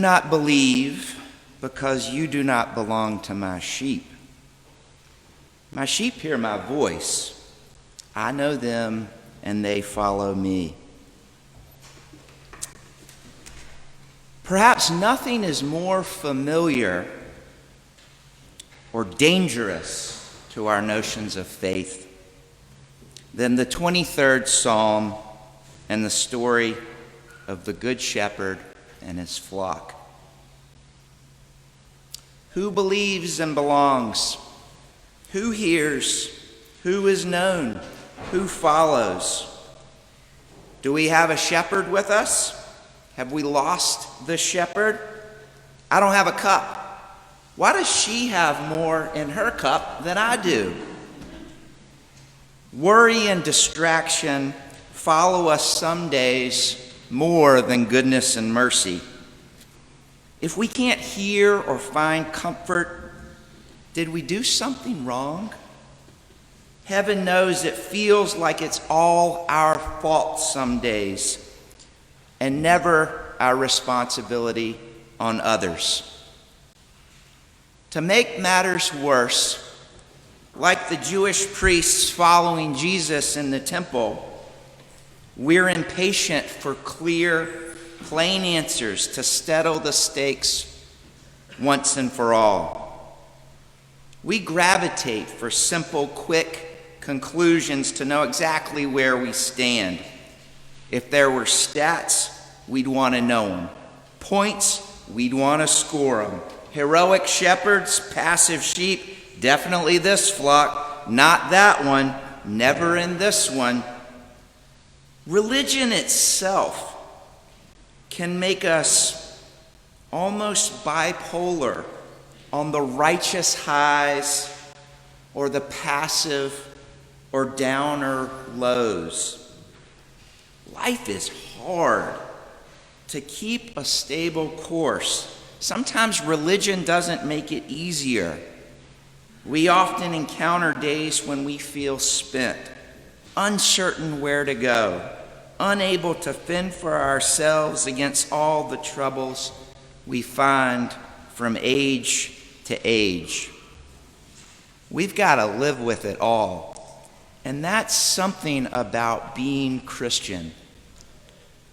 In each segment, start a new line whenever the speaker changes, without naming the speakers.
not believe because you do not belong to my sheep. My sheep hear my voice. I know them and they follow me. Perhaps nothing is more familiar or dangerous to our notions of faith than the 23rd Psalm and the story of the Good Shepherd and his flock. Who believes and belongs? Who hears? Who is known? Who follows? Do we have a shepherd with us? Have we lost the shepherd? I don't have a cup. Why does she have more in her cup than I do? Worry and distraction follow us some days more than goodness and mercy. If we can't hear or find comfort, did we do something wrong? Heaven knows it feels like it's all our fault some days, and never our responsibility on others. To make matters worse, like the Jewish priests following Jesus in the temple, we're impatient for clear, plain answers to settle the stakes once and for all. We gravitate for simple, quick conclusions to know exactly where we stand. If there were stats, we'd want to know them. Points, we'd want to score them. Heroic shepherds, passive sheep, definitely this flock, not that one, never in this one. Religion itself can make us almost bipolar on the righteous highs or the passive or downer lows. Life is hard. To keep a stable course, sometimes religion doesn't make it easier. We often encounter days when we feel spent, uncertain where to go, unable to fend for ourselves against all the troubles we find from age to age. We've got to live with it all, and that's something about being Christian.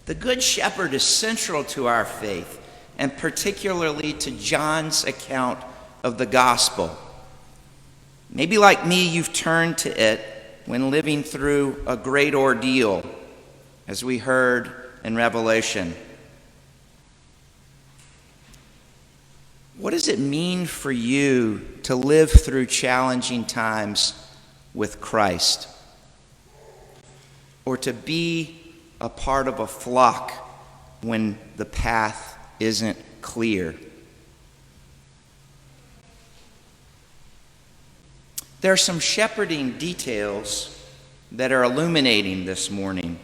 The Good Shepherd is central to our faith, and particularly to John's account of the gospel. Maybe like me, you've turned to it when living through a great ordeal, as we heard in Revelation. What does it mean for you to live through challenging times with Christ? Or to be a part of a flock when the path isn't clear? There are some shepherding details that are illuminating this morning.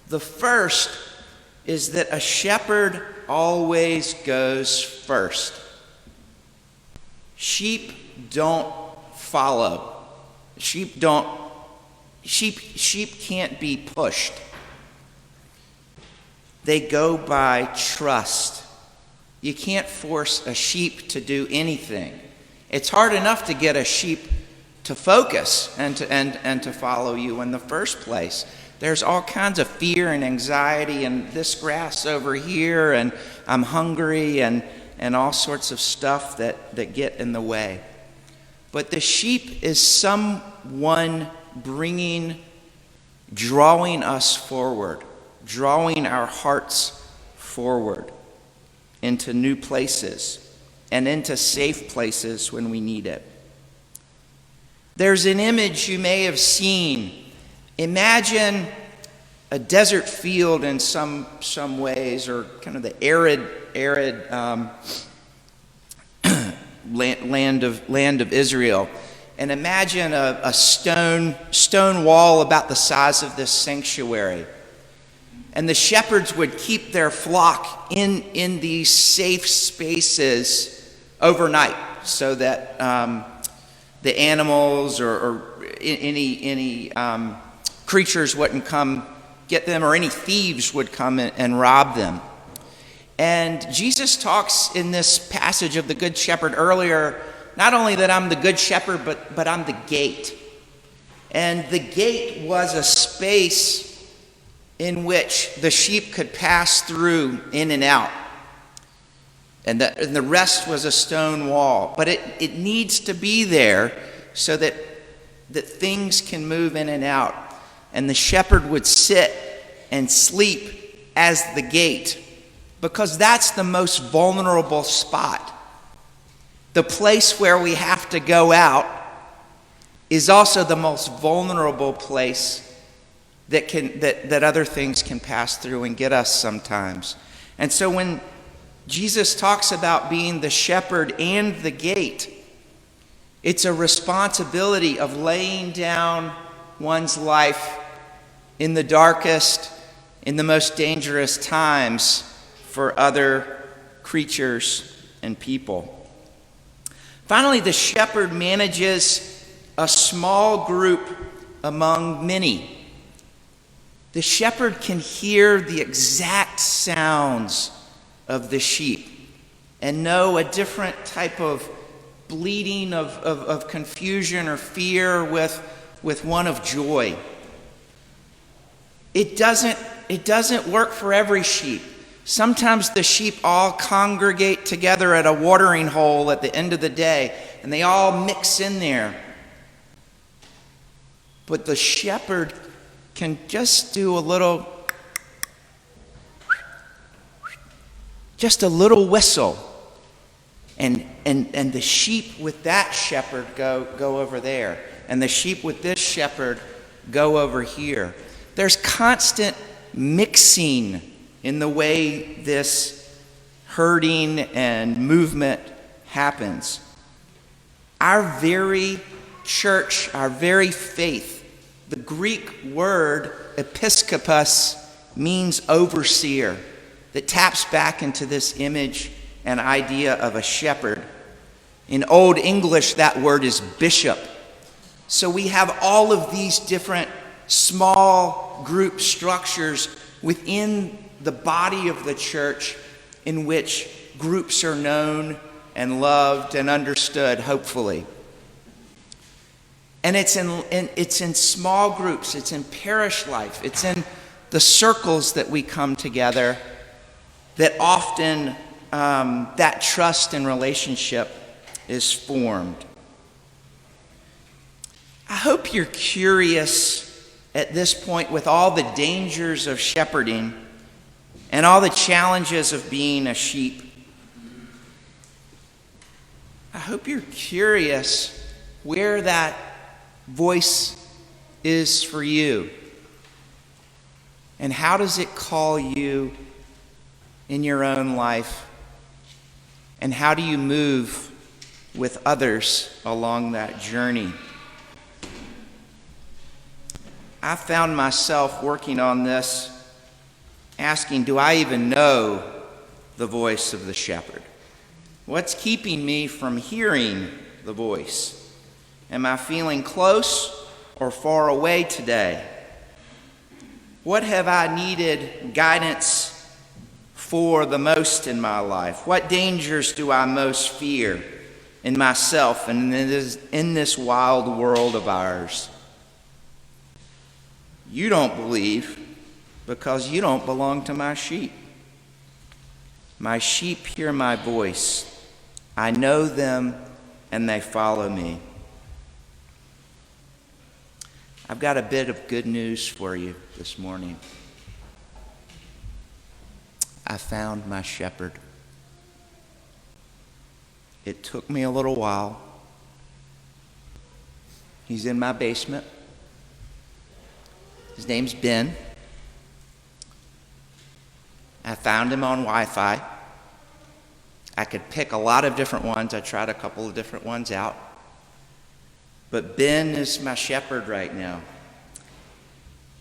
The first is that a shepherd always goes first. Sheep don't follow. Sheep can't be pushed. They go by trust. You can't force a sheep to do anything. It's hard enough to get a sheep to focus and to follow you in the first place. There's all kinds of fear and anxiety and this grass over here and I'm hungry and all sorts of stuff that get in the way. But the sheep is someone drawing us forward, drawing our hearts forward into new places and into safe places when we need it. There's an image you may have seen. Imagine a desert field in some ways, or kind of the arid land of Israel. And imagine a stone wall about the size of this sanctuary. And the shepherds would keep their flock in these safe spaces overnight, so that the animals or any creatures wouldn't come get them, or any thieves would come and rob them. And Jesus talks in this passage of the Good Shepherd earlier, not only that I'm the Good Shepherd, but I'm the gate. And the gate was a space in which the sheep could pass through in and out. And the rest was a stone wall. But it needs to be there so that things can move in and out. And the shepherd would sit and sleep as the gate, because that's the most vulnerable spot. The place where we have to go out is also the most vulnerable place that other things can pass through and get us sometimes. And so when Jesus talks about being the shepherd and the gate, it's a responsibility of laying down one's life in the darkest, in the most dangerous times for other creatures and people. Finally, the shepherd manages a small group among many. The shepherd can hear the exact sounds of the sheep and know a different type of bleeding of confusion or fear with one of joy. It doesn't work for every sheep. Sometimes the sheep all congregate together at a watering hole at the end of the day, and they all mix in there. But the shepherd can just do a little whistle, and the sheep with that shepherd go over there, and the sheep with this shepherd go over here. There's constant mixing in the way this herding and movement happens. Our very church, our very faith, the Greek word episkopos means overseer, that taps back into this image and idea of a shepherd. In Old English, that word is bishop. So we have all of these different small group structures within the body of the church in which groups are known and loved and understood, hopefully. And it's in small groups, it's in parish life, it's in the circles that we come together that often that trust and relationship is formed. I hope you're curious at this point, with all the dangers of shepherding and all the challenges of being a sheep. I hope you're curious where that voice is for you. And how does it call you in your own life? And how do you move with others along that journey? I found myself working on this, asking, do I even know the voice of the shepherd? What's keeping me from hearing the voice? Am I feeling close or far away today? What have I needed guidance for the most in my life? What dangers do I most fear in myself and in this wild world of ours? You don't believe because you don't belong to my sheep. My sheep hear my voice. I know them and they follow me. I've got a bit of good news for you this morning. I found my shepherd. It took me a little while. He's in my basement. His name's Ben. I found him on Wi-Fi. I could pick a lot of different ones. I tried a couple of different ones out. But Ben is my shepherd right now.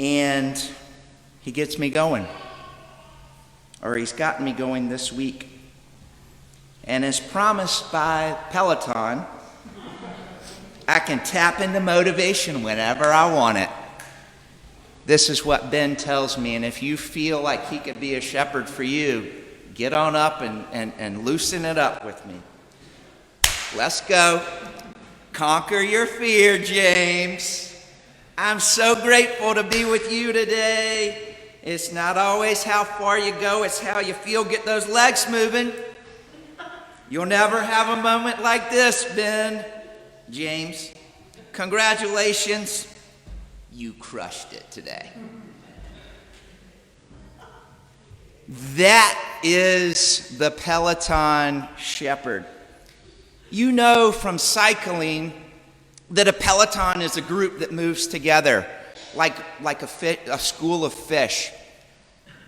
And he gets me going. Or he's gotten me going this week. And as promised by Peloton, I can tap into motivation whenever I want it. This is what Ben tells me, and if you feel like he could be a shepherd for you, get on up and loosen it up with me. Let's go. Conquer your fear, James. I'm so grateful to be with you today. It's not always how far you go, it's how you feel. Get those legs moving. You'll never have a moment like this, Ben. James, congratulations. You crushed it today. That is the Peloton shepherd. You know from cycling that a peloton is a group that moves together like a school of fish.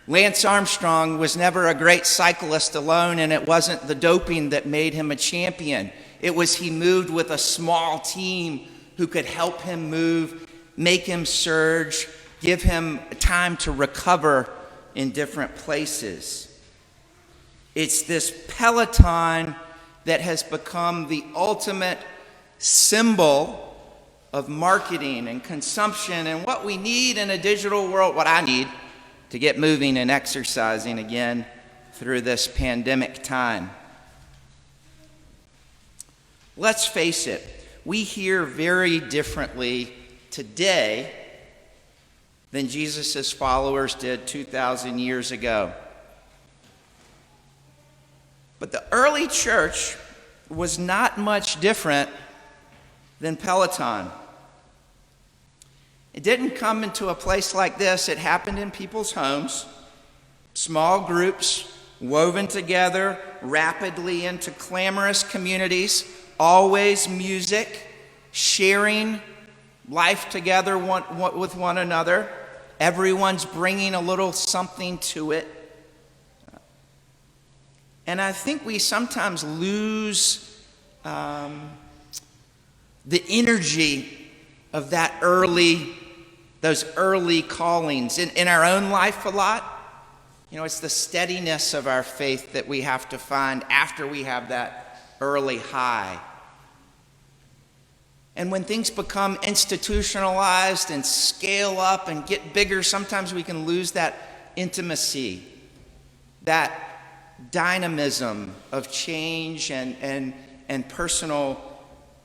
Lance Armstrong was never a great cyclist alone, and it wasn't the doping that made him a champion. It was he moved with a small team who could help him move, make him surge, give him time to recover in different places. It's this peloton that has become the ultimate symbol of marketing and consumption and what we need in a digital world, what I need to get moving and exercising again through this pandemic time. Let's face it, we hear very differently today than Jesus' followers did 2,000 years ago. But the early church was not much different than Peloton. It didn't come into a place like this. It happened in people's homes, small groups woven together rapidly into clamorous communities, always music, sharing life together with one another. Everyone's bringing a little something to it. And I think we sometimes lose the energy of those early callings in our own life a lot. You know, it's the steadiness of our faith that we have to find after we have that early high. And when things become institutionalized and scale up and get bigger, sometimes we can lose that intimacy, that dynamism of change and personal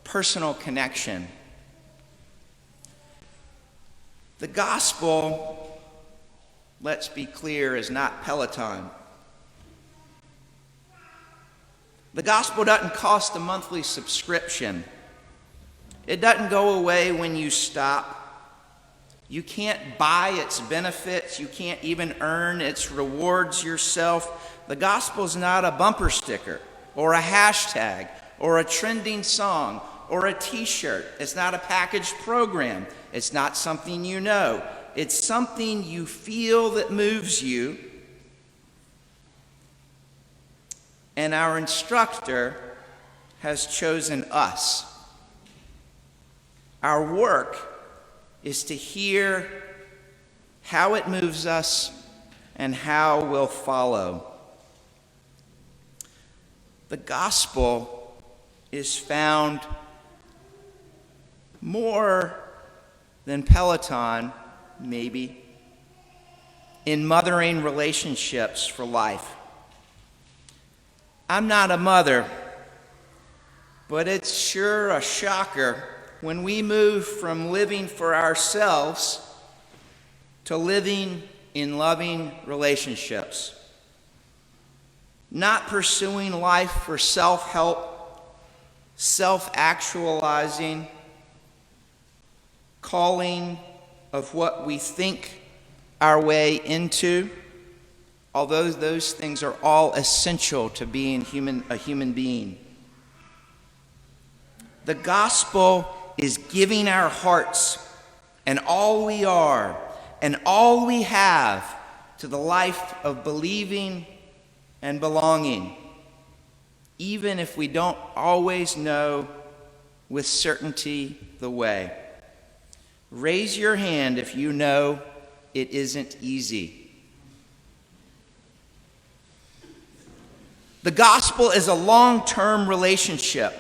connection. The gospel, let's be clear, is not Peloton. The gospel doesn't cost a monthly subscription. It doesn't go away when you stop. You can't buy its benefits. You can't even earn its rewards yourself. The gospel is not a bumper sticker or a hashtag or a trending song or a t-shirt. It's not a packaged program. It's not something you know. It's something you feel that moves you. And our instructor has chosen us. Our work is to hear how it moves us and how we'll follow. The gospel is found more than Peloton, maybe, in mothering relationships for life. I'm not a mother, but it's sure a shocker when we move from living for ourselves to living in loving relationships. Not pursuing life for self-help, self-actualizing, calling of what we think our way into, although those things are all essential to being a human being. The gospel is giving our hearts and all we are and all we have to the life of believing and belonging, even if we don't always know with certainty the way. Raise your hand if you know it isn't easy. The gospel is a long-term relationship,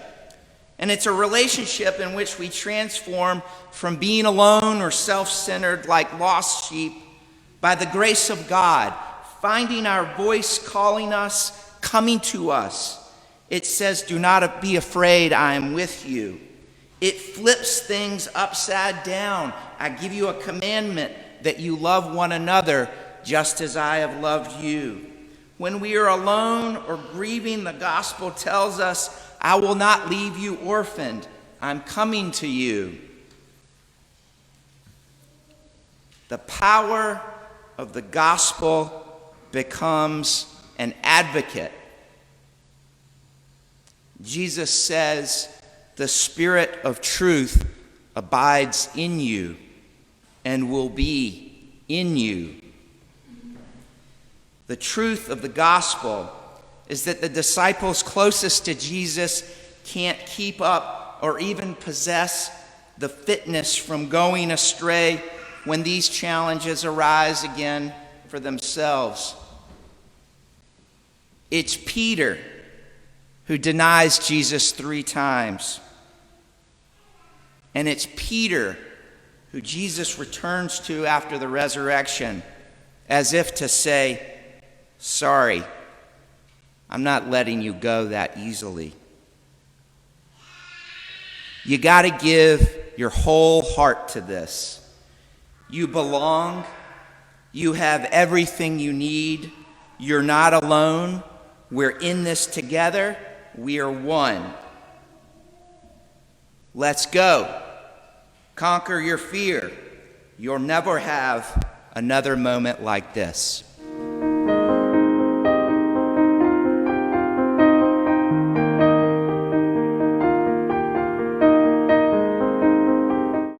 and it's a relationship in which we transform from being alone or self-centered like lost sheep by the grace of God, finding our voice calling us, coming to us. It says, do not be afraid, I am with you. It flips things upside down. I give you a commandment that you love one another just as I have loved you. When we are alone or grieving, the gospel tells us, I will not leave you orphaned. I'm coming to you. The power of the gospel becomes an advocate. Jesus says, the Spirit of truth abides in you and will be in you. The truth of the gospel is that the disciples closest to Jesus can't keep up or even possess the fitness from going astray when these challenges arise again for themselves. It's Peter who denies Jesus 3 times. And it's Peter who Jesus returns to after the resurrection, as if to say, sorry, I'm not letting you go that easily. You got to give your whole heart to this. You belong. You have everything you need. You're not alone. We're in this together. We are one. Let's go. Conquer your fear. You'll never have another moment like this.